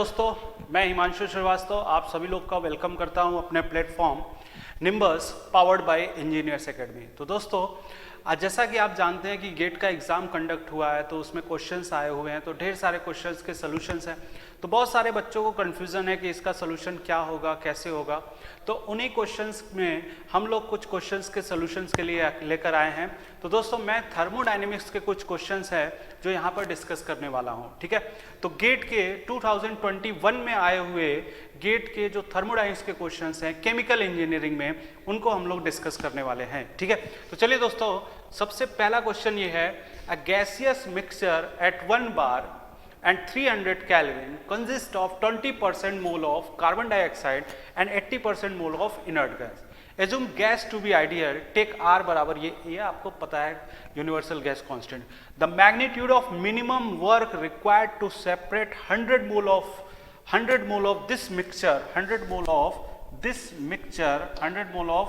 दोस्तों, मैं हिमांशु श्रीवास्तव आप सभी लोग का वेलकम करता हूं अपने platform nimbus powered by engineers academy. तो दोस्तों, आज जैसा कि आप जानते हैं कि गेट का एग्ज़ाम कंडक्ट हुआ है, तो उसमें क्वेश्चंस आए हुए हैं, तो ढेर सारे क्वेश्चंस के सॉल्यूशंस हैं। तो बहुत सारे बच्चों को कन्फ्यूज़न है कि इसका सॉल्यूशन क्या होगा, कैसे होगा। तो उन्हीं क्वेश्चंस में हम लोग कुछ क्वेश्चंस के सॉल्यूशंस के लिए लेकर आए हैं। तो दोस्तों, मैं थर्मोडायनेमिक्स के कुछ क्वेश्चंस हैं जो यहाँ पर डिस्कस करने वाला हूँ, ठीक है। तो गेट के 2021 में आए हुए गेट के जो थर्मोडायनेमिक्स के क्वेश्चंस हैं केमिकल इंजीनियरिंग में, उनको हम लोग डिस्कस करने वाले हैं, ठीक है। तो चलिए दोस्तों, सबसे पहला क्वेश्चन ये है, अ gaseous mixture eight 1 bar and 300 Kelvin consist of 20% mole of carbon dioxide and 80% mole of inert gas. Assume gas to be ideal. Take R बराबर ये आपको पता है universal gas constant. The magnitude of minimum work required to separate 100 mole of this mixture, 100 mole of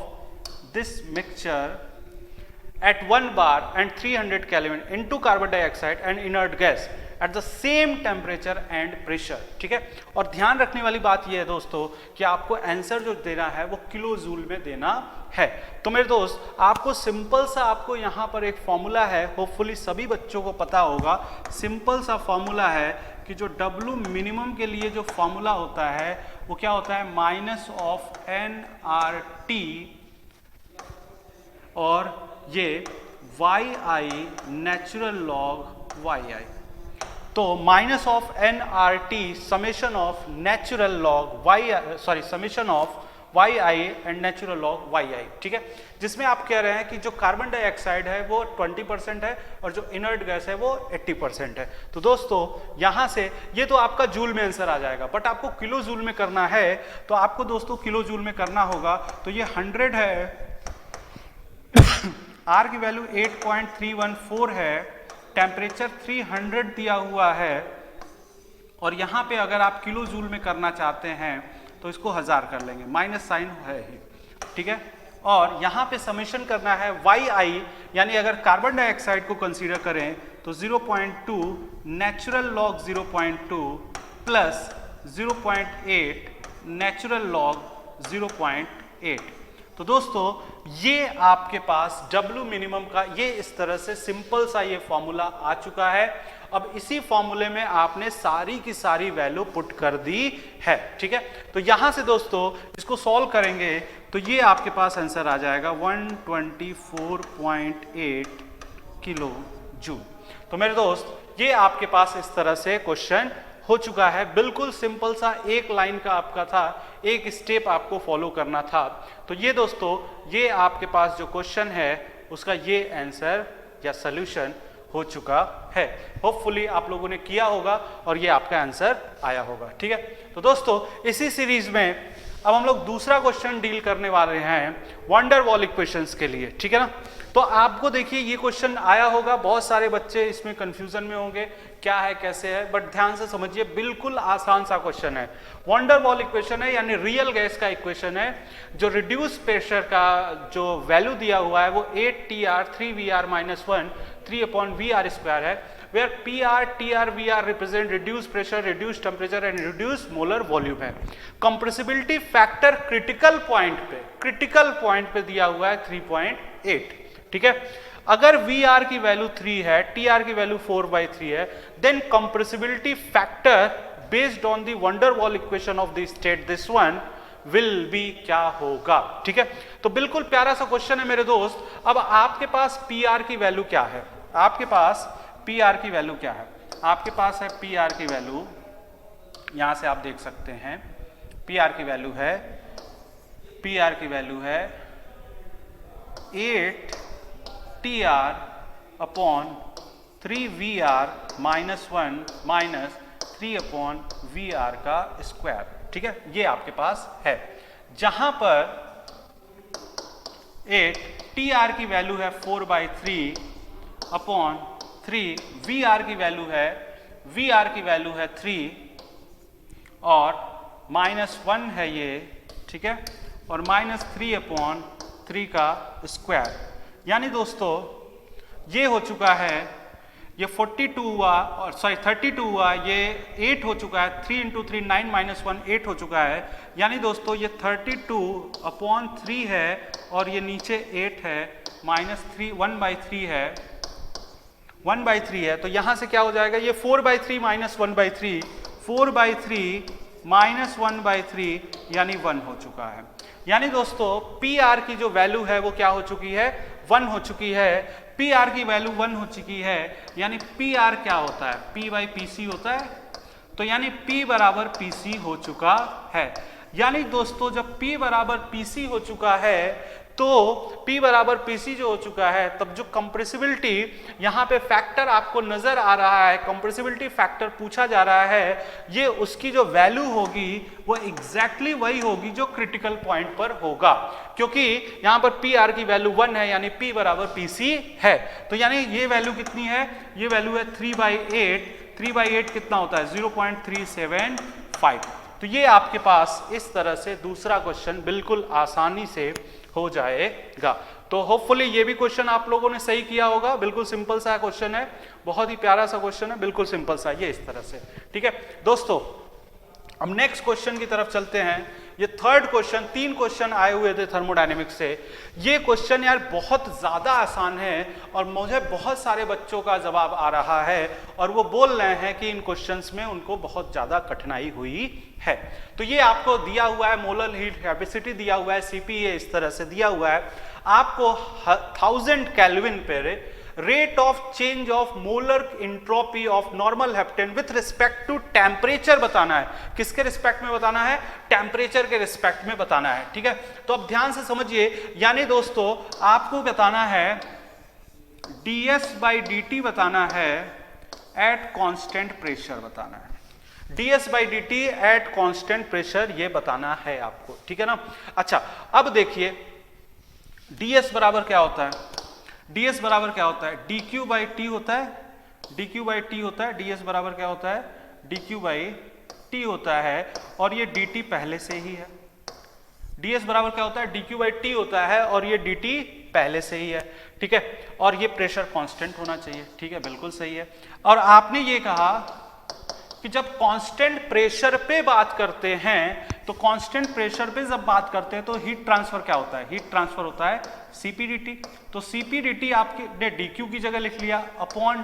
this mixture at 1 bar and 300 Kelvin into carbon dioxide and inert gas at the same temperature and pressure, ठीक है। और ध्यान रखने वाली बात यह है दोस्तों कि आपको आंसर जो देना है वो किलो जूल में देना है। तो मेरे दोस्त, आपको सिंपल सा आपको यहाँ पर एक फॉर्मूला है, होपफुली सभी बच्चों को पता होगा। सिंपल सा फॉर्मूला है कि जो W मिनिमम के लिए जो फॉर्मूला होता है वो क्या होता है, माइनस ऑफ nRT और ये YI नेचुरल लॉग YI। तो minus of nRT summation of natural log summation of YI and natural log YI, ठीक है। जिसमें आप कह रहे हैं कि जो कार्बन डाइऑक्साइड है वो 20% है और जो इनर्ट गैस है वो 80% है। तो दोस्तों, यहां से ये तो आपका जूल में आंसर आ जाएगा, बट आपको किलो जूल में करना है। तो आपको दोस्तों किलो जूल में करना होगा। तो ये 100 है, R की वैल्यू 8.314 है, टेम्परेचर 300 दिया हुआ है, और यहाँ पे अगर आप किलो जूल में करना चाहते हैं तो इसको 1000 कर लेंगे, माइनस साइन है ही, ठीक है। और यहाँ पे समेशन करना है YI, यानी अगर कार्बन डाइऑक्साइड को कंसीडर करें तो 0.2 natural log 0.2 plus 0.8 natural log 0.8। तो दोस्तों, ये आपके पास W मिनिमम का ये इस तरह से सिंपल सा ये फॉर्मूला आ चुका है। अब इसी फॉर्मूले में आपने सारी की सारी वैल्यू पुट कर दी है, ठीक है। तो यहां से दोस्तों इसको सॉल्व करेंगे तो ये आपके पास आंसर आ जाएगा 124.8 किलो जूल। तो मेरे दोस्त, ये आपके पास इस तरह से क्वेश्चन हो चुका है। बिल्कुल सिंपल सा एक लाइन का आपका था, एक स्टेप आपको फॉलो करना था। तो ये दोस्तों, ये आपके पास जो क्वेश्चन है उसका ये आंसर या सॉल्यूशन हो चुका है। होपफुली आप लोगों ने किया होगा और ये आपका आंसर आया होगा, ठीक है। तो दोस्तों, इसी सीरीज में अब हम लोग दूसरा क्वेश्चन डील करने वाले हैं वंडर वॉल इक्वेशंस के लिए, ठीक है ना। तो आपको देखिए ये क्वेश्चन आया होगा, बहुत सारे बच्चे इसमें कंफ्यूजन में होंगे क्या है कैसे है, बट ध्यान से समझिए, बिल्कुल आसान सा क्वेश्चन है। वंडर वॉल इक्वेशन है, यानी रियल गैस का इक्वेशन है। जो रिड्यूस प्रेशर का जो वैल्यू दिया हुआ है वो 8Tr 3Vr-1 3/Vr² है, where PR, TR, VR represent reduced pressure, reduced temperature and reduced molar volume है। कंप्रेसिबिलिटी फैक्टर क्रिटिकल पॉइंट पे दिया हुआ है 3.8, ठीक है। अगर VR की वैल्यू 3 है, TR की वैल्यू 4/3 है, then compressibility factor based on the van der Waals equation of the state this one will be क्या होगा, ठीक है। तो बिल्कुल प्यारा सा क्वेश्चन है मेरे दोस्त। अब आपके पास PR की वैल्यू क्या है, आपके पास PR की वैल्यू क्या है, आपके पास है PR की वैल्यू, यहां से आप देख सकते हैं PR की वैल्यू है 8Tr/3Vr-1 माइनस 3/Vr का स्क्वायर, ठीक है। ये आपके पास है, जहां पर 8Tr की वैल्यू है 4/3 VR की वैल्यू है 3 और -1 है ये, ठीक है, और -3/3 का स्क्वायर। यानी दोस्तों ये हो चुका है ये 42 हुआ, और सॉरी 32 हुआ, ये 8 हो चुका है, 3 इंटू 3 9 माइनस 1 8 हो चुका है। यानी दोस्तों ये 32/3 है और ये नीचे 8 है, माइनस 3 1/3 है, 1/3 है। तो यहां से क्या हो जाएगा, ये 4/3 माइनस 1/3, 4/3 माइनस 1/3 यानी 1 हो चुका है। यानी दोस्तों पी आर की जो वैल्यू है वो क्या हो चुकी है, 1 हो चुकी है। पी आर की वैल्यू 1 हो चुकी है, यानी पी आर क्या होता है, P बाई पी सी होता है। तो यानी P बराबर पी सी हो चुका है। यानी दोस्तों जब P बराबर पी सी हो चुका है, तो P बराबर PC जो हो चुका है, तब जो कंप्रेसिबिलिटी यहाँ पे फैक्टर आपको नजर आ रहा है, कंप्रेसिबिलिटी फैक्टर पूछा जा रहा है, ये उसकी जो वैल्यू होगी वो एग्जैक्टली वही होगी जो क्रिटिकल पॉइंट पर होगा, क्योंकि यहाँ पर PR की वैल्यू 1 है, यानी P बराबर PC है। तो यानी ये वैल्यू कितनी है, ये वैल्यू है 3/8, 3/8 कितना होता है 0.375। तो ये आपके पास इस तरह से दूसरा क्वेश्चन बिल्कुल आसानी से हो जाएगा। तो होपफुली ये भी क्वेश्चन आप लोगों ने सही किया होगा। बिल्कुल सिंपल सा क्वेश्चन है, बहुत ही प्यारा सा क्वेश्चन है, बिल्कुल सिंपल सा, ये इस तरह से। ठीक है दोस्तों, अब नेक्स्ट क्वेश्चन की तरफ चलते हैं। ये थर्ड क्वेश्चन, 3 क्वेश्चन आए हुए थे थर्मोडायनेमिक्स से। ये क्वेश्चन यार बहुत ज्यादा आसान है और मुझे बहुत सारे बच्चों का जवाब आ रहा है और वो बोल रहे हैं कि इन क्वेश्चंस में उनको बहुत ज्यादा कठिनाई हुई है। तो ये आपको दिया हुआ है, मोलर हीट कैपेसिटी दिया हुआ है, CPA इस तरह से दिया हुआ है। आपको 1000 केल्विन पर rate of change of molar entropy of normal heptane with respect to temperature बताना है। किसके रिस्पेक्ट में बताना है, टेम्परेचर के रिस्पेक्ट में बताना है। ठीक है, तो अब ध्यान से समझिए, यानी दोस्तों आपको बताना है ds/dt बताना है एट कांस्टेंट प्रेशर बताना है, ds/dt एट कांस्टेंट प्रेशर ये बताना है आपको। ठीक है ना। अच्छा अब देखिए ds बराबर क्या होता है, ds बराबर क्या होता है, dq/t होता है, dq/t होता है। ds बराबर क्या होता है, dq/t होता है और ये dt पहले से ही है। ds बराबर क्या होता है, dq/t होता है और ये dt पहले से ही है। ठीक है, और ये प्रेशर कांस्टेंट होना चाहिए। ठीक है, बिल्कुल सही है। और आपने ये कहा कि जब कांस्टेंट प्रेशर पे बात करते हैं, तो कांस्टेंट प्रेशर पे जब बात करते हैं तो हीट ट्रांसफर क्या होता है, हीट ट्रांसफर होता है CP/dt। तो CP/dt आपने dq की जगह लिख लिया अपॉन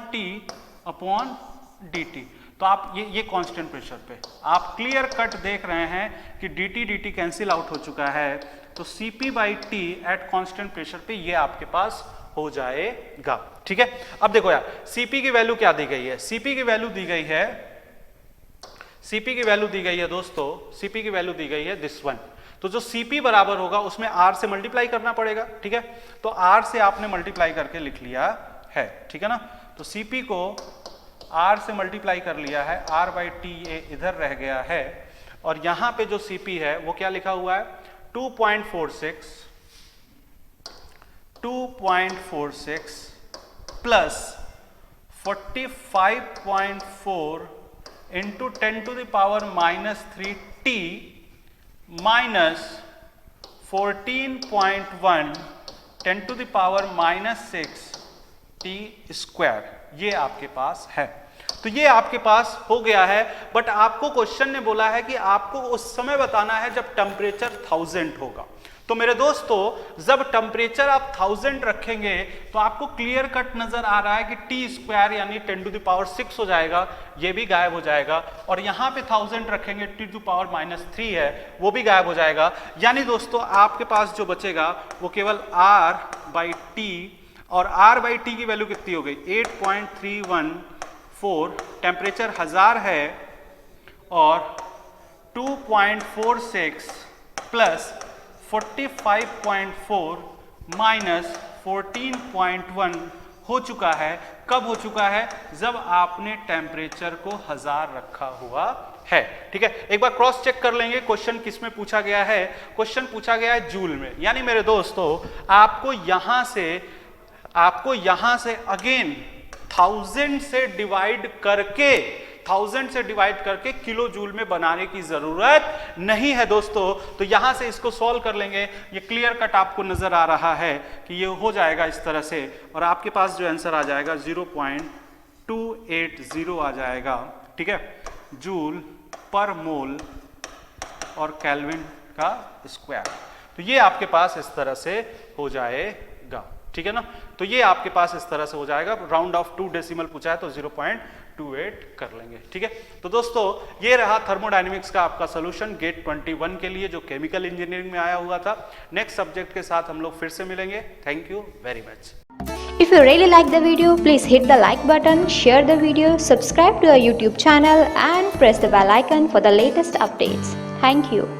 dt। तो आप ये कांस्टेंट प्रेशर पे आप क्लियर कट देख रहे हैं कि dt कैंसिल आउट हो चुका है। तो CP/T एट कांस्टेंट प्रेशर पे ये आपके पास हो जाएगा। ठीक है, अब देखो यार CP की वैल्यू क्या दी गई है, CP की वैल्यू दी गई है, CP की वैल्यू दी गई है दोस्तों, CP की वैल्यू दी गई है दिस वन। तो जो CP बराबर होगा उसमें R से मल्टीप्लाई करना पड़ेगा। ठीक है, तो R से आपने मल्टीप्लाई करके लिख लिया है। ठीक है ना, तो CP को R से मल्टीप्लाई कर लिया है, R/T ये इधर रह गया है और यहां पे जो CP है वो क्या लिखा हुआ है 2.46 प्लस 45.4 इंटू 10⁻³ माइनस 14.1 10⁻⁶ ये आपके पास है। तो ये आपके पास हो गया है। बट आपको क्वेश्चन ने बोला है कि आपको उस समय बताना है जब टेम्परेचर 1000 होगा। तो मेरे दोस्तों जब टेम्परेचर आप 1000 रखेंगे तो आपको क्लियर कट नजर आ रहा है कि T² यानी 10⁻⁶ हो जाएगा, ये भी गायब हो जाएगा। और यहां पे 1000 रखेंगे T⁻³ है, वो भी गायब हो जाएगा। यानी दोस्तों आपके पास जो बचेगा वो केवल R/T, और R/T की वैल्यू कितनी हो गई 8.314, टेम्परेचर 1000 है और 2.46 प्लस 45.4 माइनस 14.1 हो चुका है। कब हो चुका है, जब आपने टेम्परेचर को 1000 रखा हुआ है। ठीक है, एक बार क्रॉस चेक कर लेंगे क्वेश्चन किस में पूछा गया है। क्वेश्चन पूछा गया है जूल में। यानी मेरे दोस्तों आपको यहां से अगेन 1000 से डिवाइड करके किलो जूल में बनाने की जरूरत नहीं है दोस्तों। तो यहां से इसको सॉल्व कर लेंगे, ये क्लियर कट आपको नजर आ रहा है कि ये हो जाएगा इस तरह से, और आपके पास जो आंसर आ जाएगा 0.0 280 आ जाएगा, ठीक है, जूल पर मोल और केल्विन का स्क्वायर। तो ये आपके पास इस तरह से हो जाएगा, ठीक है ना। तो ये आपके पास इस तरह से हो जाएगा। राउंड ऑफ 2 डेसिमल पूछा है तो 0.28 कर लेंगे, ठीक है। तो दोस्तों ये रहा थर्मोडायनेमिक्स का आपका सोल्यूशन गेट 21 के लिए जो केमिकल इंजीनियरिंग में आया हुआ था। नेक्स्ट सब्जेक्ट के साथ हम लोग फिर से मिलेंगे। Thank you very much. If you really like the video, please hit the like button, share the video, subscribe to our YouTube channel and press the bell icon for the latest updates. Thank you.